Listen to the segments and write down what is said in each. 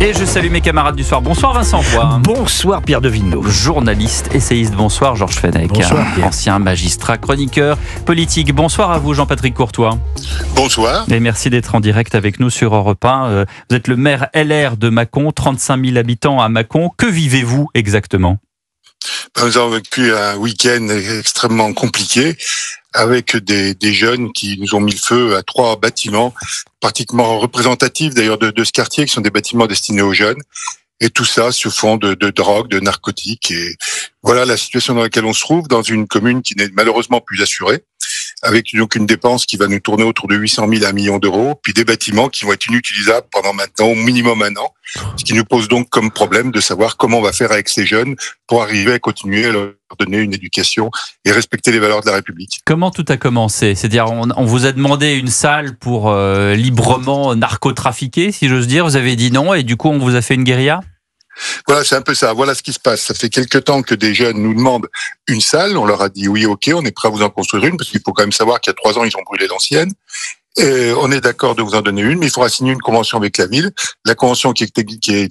Et je salue mes camarades du soir. Bonsoir Vincent Bois. Bonsoir Pierre Devineau. Journaliste, essayiste, bonsoir Georges Fenech. Bonsoir Pierre. Ancien magistrat, chroniqueur, politique. Bonsoir à vous Jean-Patrick Courtois. Bonsoir. Et merci d'être en direct avec nous sur Europe 1. Vous êtes le maire LR de Mâcon, 35 000 habitants à Mâcon. Que vivez-vous exactement ? Nous avons vécu un week-end extrêmement compliqué avec des jeunes qui nous ont mis le feu à 3 bâtiments pratiquement représentatifs d'ailleurs de ce quartier, qui sont des bâtiments destinés aux jeunes. Et tout ça sur fond de drogue, de narcotiques. Et voilà la situation dans laquelle on se trouve, dans une commune qui n'est malheureusement plus assurée, avec donc une dépense qui va nous tourner autour de 800 000 à 1 million d'euros, puis des bâtiments qui vont être inutilisables pendant maintenant au minimum 1 an, ce qui nous pose donc comme problème de savoir comment on va faire avec ces jeunes pour arriver à continuer à leur donner une éducation et respecter les valeurs de la République. Comment tout a commencé ? C'est-à-dire, on vous a demandé une salle pour librement narcotrafiquer, si j'ose dire. Vous avez dit non et du coup, on vous a fait une guérilla ? Voilà, c'est un peu ça. Voilà ce qui se passe. Ça fait quelque temps que des jeunes nous demandent une salle. On leur a dit oui, ok, on est prêt à vous en construire une, parce qu'il faut quand même savoir qu'il y a 3 ans, ils ont brûlé l'ancienne. Et on est d'accord de vous en donner une, mais il faudra signer une convention avec la ville. La convention qui est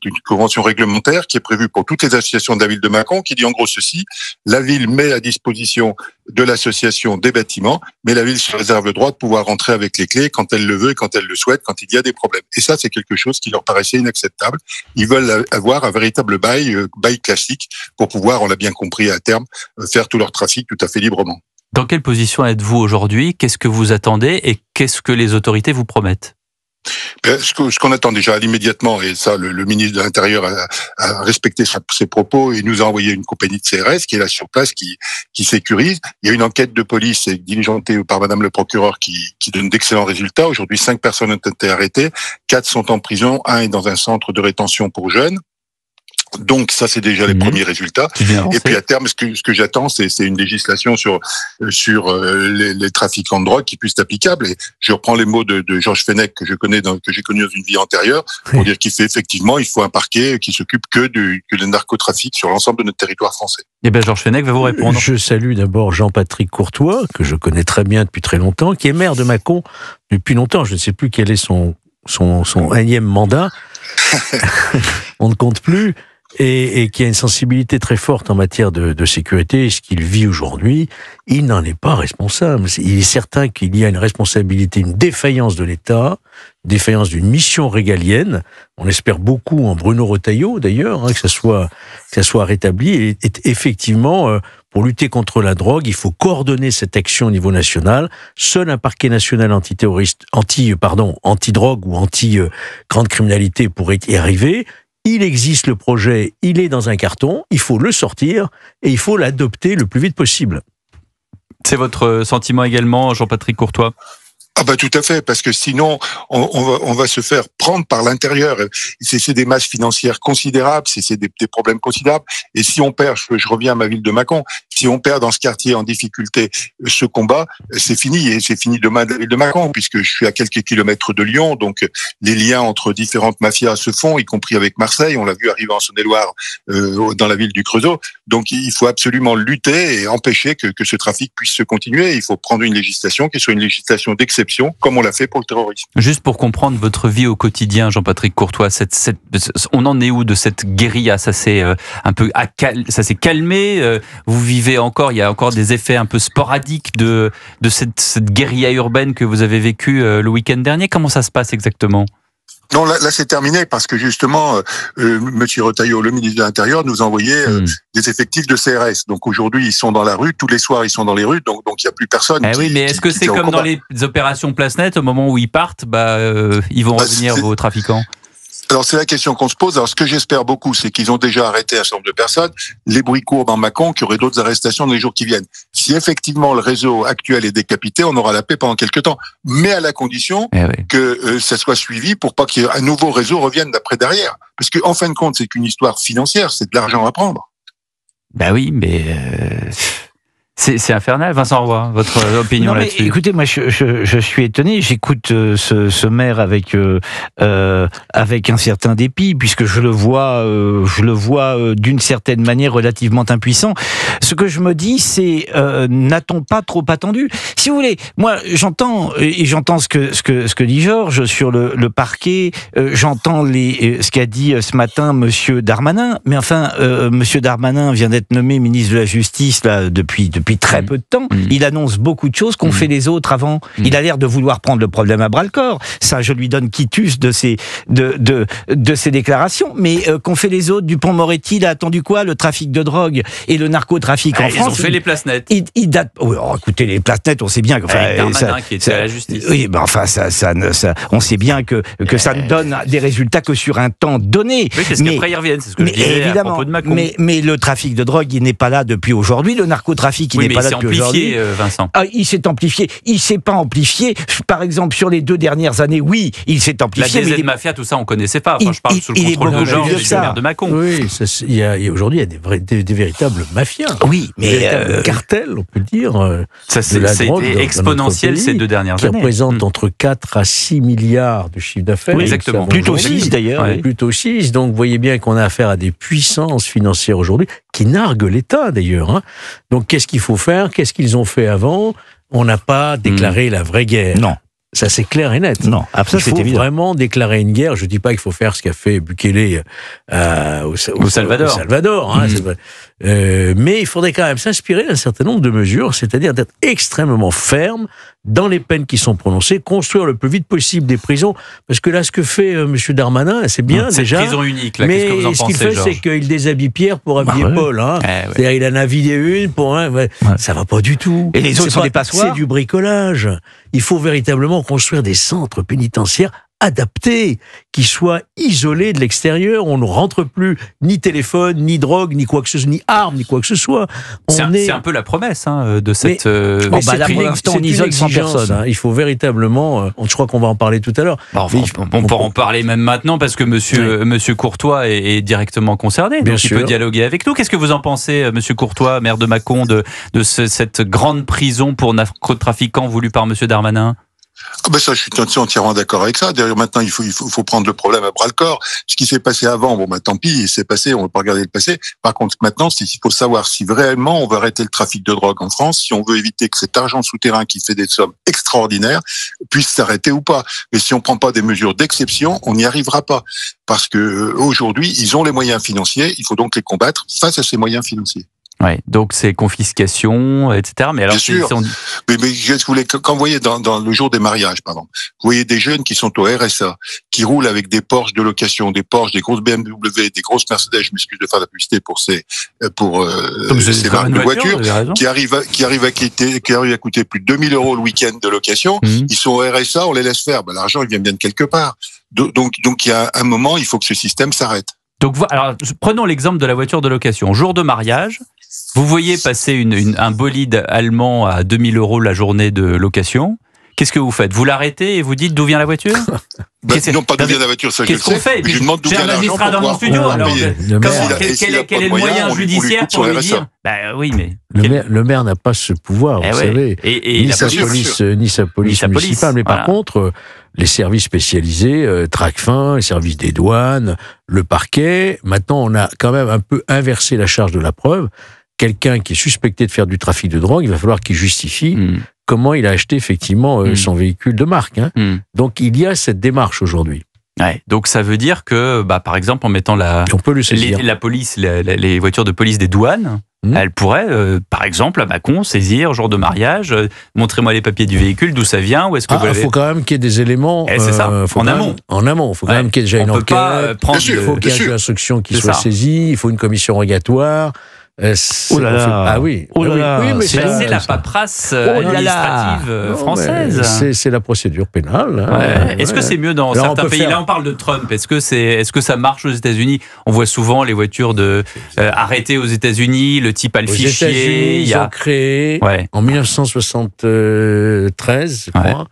une convention réglementaire qui est prévue pour toutes les associations de la ville de Mâcon, qui dit en gros ceci: la ville met à disposition de l'association des bâtiments, mais la ville se réserve le droit de pouvoir rentrer avec les clés quand elle le veut et quand elle le souhaite, quand il y a des problèmes. Et ça, c'est quelque chose qui leur paraissait inacceptable. Ils veulent avoir un véritable bail classique pour pouvoir, on l'a bien compris à terme, faire tout leur trafic tout à fait librement. Dans quelle position êtes-vous aujourd'hui ? Qu'est-ce que vous attendez et qu'est-ce que les autorités vous promettent ? Ce qu'on attend déjà immédiatement, et ça, le ministre de l'Intérieur a respecté ses propos et nous a envoyé une compagnie de CRS qui est là sur place, qui sécurise. Il y a une enquête de police diligentée par Madame le procureur qui donne d'excellents résultats. Aujourd'hui, 5 personnes ont été arrêtées, 4 sont en prison, 1 est dans un centre de rétention pour jeunes. Donc ça, c'est déjà les premiers résultats. Et puis à terme, ce que j'attends, c'est une législation sur les trafiquants de drogue qui puisse être applicable. Et je reprends les mots de Georges Fenech que j'ai connu dans une vie antérieure, pour dire qu'il faut un parquet qui s'occupe que du narcotrafic sur l'ensemble de notre territoire français. Eh bien, Georges Fenech va vous répondre. Je salue d'abord Jean-Patrick Courtois, que je connais très bien depuis très longtemps, qui est maire de Mâcon depuis longtemps. Je ne sais plus quel est son énième mandat. On ne compte plus. Et qui a une sensibilité très forte en matière de sécurité. Ce qu'il vit aujourd'hui, il n'en est pas responsable. Il est certain qu'il y a une responsabilité, une défaillance de l'État, défaillance d'une mission régalienne. On espère beaucoup en Bruno Retailleau, d'ailleurs, que ça soit rétabli. Et effectivement, pour lutter contre la drogue, il faut coordonner cette action au niveau national. Seul un parquet national anti-drogue ou anti-grande criminalité pourrait y arriver. Il existe le projet, il est dans un carton, il faut le sortir et il faut l'adopter le plus vite possible. C'est votre sentiment également, Jean-Patrick Courtois ? Ah bah tout à fait, parce que sinon on va se faire prendre par l'intérieur. C'est des masses financières considérables, c'est des problèmes considérables. Et si on perd, je reviens à ma ville de Mâcon, si on perd dans ce quartier en difficulté ce combat, c'est fini, et c'est fini demain de la ville de Mâcon, puisque je suis à quelques kilomètres de Lyon, donc les liens entre différentes mafias se font, y compris avec Marseille. On l'a vu arriver en Saône-et-Loire, dans la ville du Creusot. Donc il faut absolument lutter et empêcher que ce trafic puisse se continuer. Il faut prendre une législation qui soit une législation d'exception, comme on l'a fait pour le terrorisme. Juste pour comprendre votre vie au quotidien, Jean-Patrick Courtois, on en est où de cette guérilla ? Ça s'est calmé. Vous vivez encore, il y a encore des effets un peu sporadiques de cette guérilla urbaine que vous avez vécue le week-end dernier. Comment ça se passe exactement ? Non, là c'est terminé, parce que justement, Monsieur Retailleau, le ministre de l'Intérieur, nous a envoyé des effectifs de CRS. Donc aujourd'hui, ils sont dans la rue, tous les soirs, ils sont dans les rues, donc il n'y a plus personne. Oui, mais est-ce que c'est comme dans les opérations Place Net, au moment où ils partent, ils vont revenir, vos trafiquants ? Alors c'est la question qu'on se pose. Alors ce que j'espère beaucoup, c'est qu'ils ont déjà arrêté un certain nombre de personnes. Les bruits courent dans Mâcon qu'il y aurait d'autres arrestations dans les jours qui viennent. Si effectivement le réseau actuel est décapité, on aura la paix pendant quelques temps, mais à la condition que ça soit suivi pour pas qu'un nouveau réseau revienne d'après derrière. Parce que en fin de compte, c'est qu'une histoire financière, c'est de l'argent à prendre. Oui, mais C'est infernal. Vincent Roy, votre opinion Non, mais là-dessus? écoutez, moi je suis étonné, j'écoute ce maire avec un certain dépit, puisque je le vois d'une certaine manière relativement impuissant. Ce que je me dis, c'est n'a-t-on pas trop attendu? Si vous voulez, moi j'entends ce que dit Georges sur le parquet, j'entends ce qu'a dit ce matin Monsieur Darmanin, mais enfin Monsieur Darmanin vient d'être nommé ministre de la Justice là depuis très peu de temps. Il annonce beaucoup de choses qu'ont fait les autres avant. Il a l'air de vouloir prendre le problème à bras-le-corps. Ça, je lui donne quitus de ses déclarations. Mais qu'ont fait les autres? Dupond-Moretti, il a attendu quoi? Le trafic de drogue et le narcotrafic en France. Ils ont fait les places nettes. Il date. Oh, écoutez, les places nettes, on sait bien que. Avec Darmanin qui était à la justice. Oui, mais enfin, on sait bien que ça ne donne des résultats que sur un temps donné. Oui, parce qu'après ils reviennent. C'est ce que je disais évidemment, à propos de Macron. Mais le trafic de drogue, il n'est pas là depuis aujourd'hui. Le narcotrafic, il n'est pas là depuis aujourd'hui. Vincent. Ah, il s'est amplifié. Il s'est pas amplifié. Par exemple, sur les 2 dernières années, oui, il s'est amplifié. La DZ Mafia, tout ça, on connaissait pas. Enfin, je parle sous le contrôle de Georges et du maire de Mâcon. Oui, aujourd'hui, il y a des véritables mafias. Oui, mais cartels, on peut dire. Ça a été exponentiel ces 2 dernières années. Qui représente entre 4 à 6 milliards de chiffre d'affaires. Oui, exactement. Plutôt 6 d'ailleurs. Oui. Plutôt 6. Donc, vous voyez bien qu'on a affaire à des puissances financières aujourd'hui qui narguent l'État d'ailleurs. Hein. Donc, qu'est-ce qu'il faut faire? Qu'est-ce qu'ils ont fait avant? On n'a pas déclaré la vraie guerre. Non. Ça, c'est clair et net. Non, ça, il faut vraiment déclarer une guerre. Je ne dis pas qu'il faut faire ce qu'a fait Bukele au Salvador. Au Salvador, hein, c'est vrai. Mais il faudrait quand même s'inspirer d'un certain nombre de mesures, c'est-à-dire d'être extrêmement ferme dans les peines qui sont prononcées, construire le plus vite possible des prisons, parce que là, ce que fait M. Darmanin, c'est bien déjà. C'est prison unique, là. Mais qu'est-ce que vous en ce pensez, qu'il fait, Georges? c'est qu'il déshabille Pierre pour habiller Paul. Hein. C'est-à-dire, il en a vidé une pour un. Ça va pas du tout. Et les autres sont des passoires. C'est du bricolage. Il faut véritablement construire des centres pénitentiaires adaptés, qui soient isolés de l'extérieur. On ne rentre plus ni téléphone, ni drogue, ni quoi que ce soit, ni armes, ni quoi que ce soit. C'est un peu la promesse de cette. Là, pour l'instant, on isole 100 personnes. Hein. Il faut véritablement. Je crois qu'on va en parler tout à l'heure. On peut en parler même maintenant parce que Monsieur Courtois est directement concerné. Donc il peut dialoguer avec nous. Qu'est-ce que vous en pensez, Monsieur Courtois, maire de Mâcon, de cette grande prison pour narcotrafiquants voulue par Monsieur Darmanin? Ça, je suis entièrement d'accord avec ça. D'ailleurs, maintenant, il faut prendre le problème à bras le corps. Ce qui s'est passé avant, tant pis, c'est passé, on ne va pas regarder le passé. Par contre, maintenant, il faut savoir si vraiment on veut arrêter le trafic de drogue en France, si on veut éviter que cet argent souterrain qui fait des sommes extraordinaires puisse s'arrêter ou pas. Mais si on prend pas des mesures d'exception, on n'y arrivera pas. Parce que aujourd'hui, ils ont les moyens financiers, il faut donc les combattre face à ces moyens financiers. Ouais, donc c'est confiscation, etc. Mais alors, bien sûr. Mais je voulais, quand vous voyez dans le jour des mariages, pardon, vous voyez des jeunes qui sont au RSA, qui roulent avec des Porsche de location, des Porsche, des grosses BMW, des grosses Mercedes. Je m'excuse de faire la publicité pour ces marques de voitures, qui arrivent à coûter plus de 2 000 € le week-end de location. Ils sont au RSA, on les laisse faire. L'argent, il vient bien de quelque part. Donc il y a un moment, il faut que ce système s'arrête. Donc, alors, prenons l'exemple de la voiture de location. Jour de mariage, vous voyez passer un bolide allemand à 2 000 € la journée de location. Qu'est-ce que vous fêtes? Vous l'arrêtez et vous dites d'où vient la voiture? Non, pas d'où vient la voiture, ça je le sais. Qu'est-ce qu'on fait? Je lui demande d'où vient l'argent pour dans mon studio. Alors, quel est le moyen judiciaire pour lui dire? Oui, mais le maire n'a pas ce pouvoir, vous savez, ni sa police municipale. Mais par contre, les services spécialisés, Tracfin, les services des douanes, le parquet. Maintenant, on a quand même un peu inversé la charge de la preuve. Quelqu'un qui est suspecté de faire du trafic de drogue, il va falloir qu'il justifie comment il a acheté effectivement son véhicule de marque. Hein. Donc il y a cette démarche aujourd'hui. Ouais, donc ça veut dire que, par exemple, en mettant la police, les voitures de police des douanes, elle pourrait, par exemple, à Mâcon, saisir jour de mariage, montrez-moi les papiers du véhicule, d'où ça vient, où est-ce que vous l'avez. Il faut quand même qu'il y ait des éléments. C'est ça. En amont. En amont, il faut quand même qu'il y ait déjà une enquête. Il faut qu'il y ait une instruction qui soit saisie. Il faut une commission rogatoire. Oh là là. Ah oui. Oh là là. Oui, mais c'est la paperasse administrative française. C'est la procédure pénale. Hein. Est-ce que c'est mieux dans certains pays? Là, on parle de Trump. Est-ce que ça marche aux États-unis? On voit souvent les voitures arrêtées aux États-Unis. Le type a le fichier. Ils ont créé en 1973, je crois,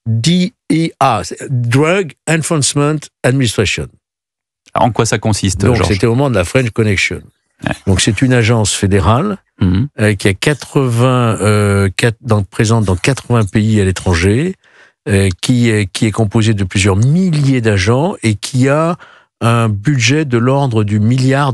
DEA, Drug Enforcement Administration. En quoi ça consiste? Donc c'était au moment de la French Connection. Donc c'est une agence fédérale qui a présente dans 80 pays à l'étranger, qui est composée de plusieurs milliers d'agents et qui a un budget de l'ordre du $1 milliard.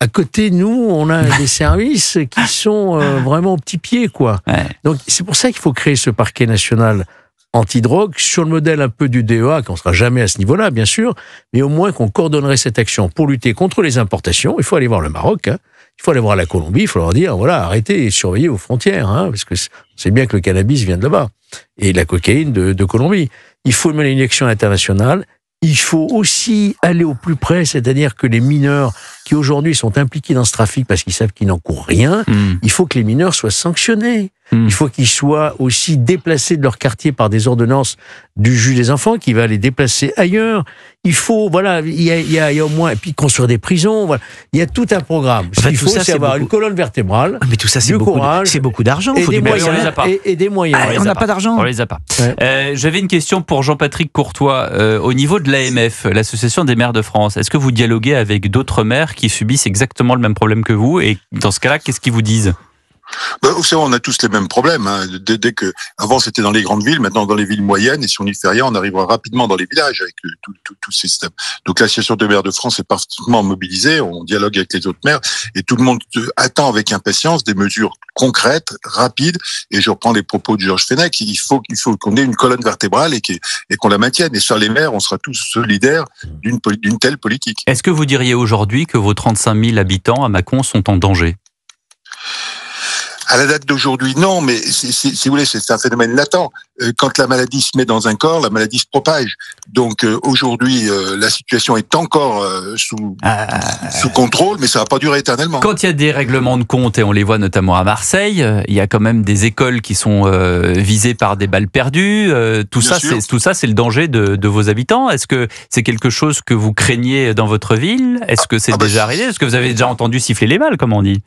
À côté, nous, on a des services qui sont vraiment au petit pied, quoi. Ouais. Donc, c'est pour ça qu'il faut créer ce parquet national antidrogue sur le modèle un peu du DEA, qu'on ne sera jamais à ce niveau-là, bien sûr, mais au moins qu'on coordonnerait cette action pour lutter contre les importations. Il faut aller voir le Maroc, il faut aller voir la Colombie, il faut leur dire, voilà, arrêtez et surveillez vos frontières, parce que c'est bien que le cannabis vient de là-bas, et la cocaïne de Colombie. Il faut mener une action internationale. Il faut aussi aller au plus près, c'est-à-dire que les mineurs qui aujourd'hui sont impliqués dans ce trafic parce qu'ils savent qu'ils n'encourent rien, il faut que les mineurs soient sanctionnés. Il faut qu'ils soient aussi déplacés de leur quartier par des ordonnances du juge des enfants qui va les déplacer ailleurs. Il faut, voilà, il y a au moins, et puis construire des prisons, voilà. Il y a tout un programme. Ce qu'il faut, c'est avoir une colonne vertébrale. Mais tout ça, c'est beaucoup d'argent. Et des moyens. Et des moyens. On n'a pas d'argent. On les a pas. Ouais. J'avais une question pour Jean-Patrick Courtois. Au niveau de l'AMF, l'Association des maires de France, est-ce que vous dialoguez avec d'autres maires qui subissent exactement le même problème que vous? Et dans ce cas-là, qu'est-ce qu'ils vous disent? Vous savez, on a tous les mêmes problèmes. Dès que avant c'était dans les grandes villes, maintenant dans les villes moyennes, et si on n'y fait rien, on arrivera rapidement dans les villages avec tout ces systèmes. Donc l'association des maires de France est parfaitement mobilisée. On dialogue avec les autres maires et tout le monde attend avec impatience des mesures concrètes, rapides. Et je reprends les propos de Georges Fenech. Il faut qu'on ait une colonne vertébrale et qu'on la maintienne. Et sur les maires, on sera tous solidaires d'une telle politique. Est-ce que vous diriez aujourd'hui que vos 35 000 habitants à Mâcon sont en danger? À la date d'aujourd'hui, non, mais si vous voulez, c'est un phénomène latent. Quand la maladie se met dans un corps, la maladie se propage. Donc aujourd'hui, la situation est encore sous contrôle, mais ça va pas durer éternellement. Quand il y a des règlements de compte, et on les voit notamment à Marseille, il y a quand même des écoles qui sont visées par des balles perdues. Tout ça, c'est le danger de vos habitants. Est-ce que c'est quelque chose que vous craignez dans votre ville? Est-ce que c'est déjà arrivé? Est-ce que vous avez déjà entendu siffler les balles, comme on dit?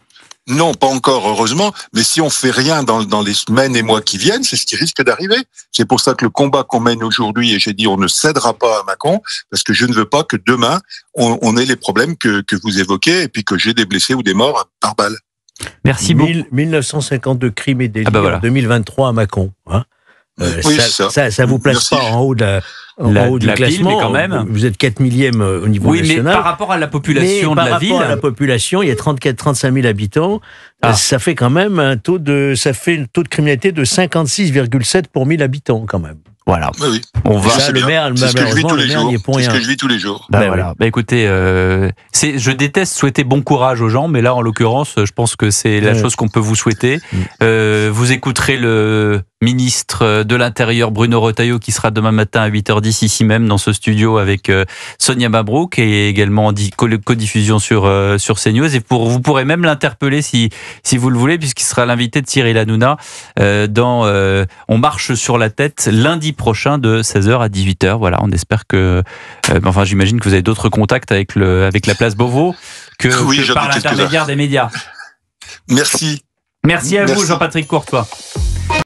Non, pas encore, heureusement. Mais si on fait rien dans les semaines et mois qui viennent, c'est ce qui risque d'arriver. C'est pour ça que le combat qu'on mène aujourd'hui, et j'ai dit on ne cédera pas à Mâcon, parce que je ne veux pas que demain, on ait les problèmes que vous évoquez, et puis que j'ai des blessés ou des morts par balle. Merci beaucoup. 1952 crimes et délits en 2023 à Mâcon. Oui, ça vous place pas en haut du classement, ville, mais quand même. Vous êtes 4 millième au niveau national. Oui, mais par rapport à la population de la ville. Par rapport à la population, il y a 35 000 habitants. Ça fait quand même un taux de criminalité de 56,7 pour 1000 habitants, quand même. Voilà. Oui. On va. Ça, le maire, c'est ce que je vis tous les jours. C'est ce que je vis tous les jours. Voilà. Écoutez, je déteste souhaiter bon courage aux gens, mais là, en l'occurrence, je pense que c'est la chose qu'on peut vous souhaiter. Vous écouterez le ministre de l'Intérieur, Bruno Retailleau, qui sera demain matin à 8h10 ici même dans ce studio avec Sonia Mabrouk, et également en codiffusion sur CNews. Et vous pourrez même l'interpeller si vous le voulez, puisqu'il sera l'invité de Cyril Hanouna dans On marche sur la tête lundi prochain de 16h à 18h. Voilà, on espère que... j'imagine que vous avez d'autres contacts avec la place Beauvau que par l'intermédiaire des médias. Merci. Merci à vous, Jean-Patrick Courtois.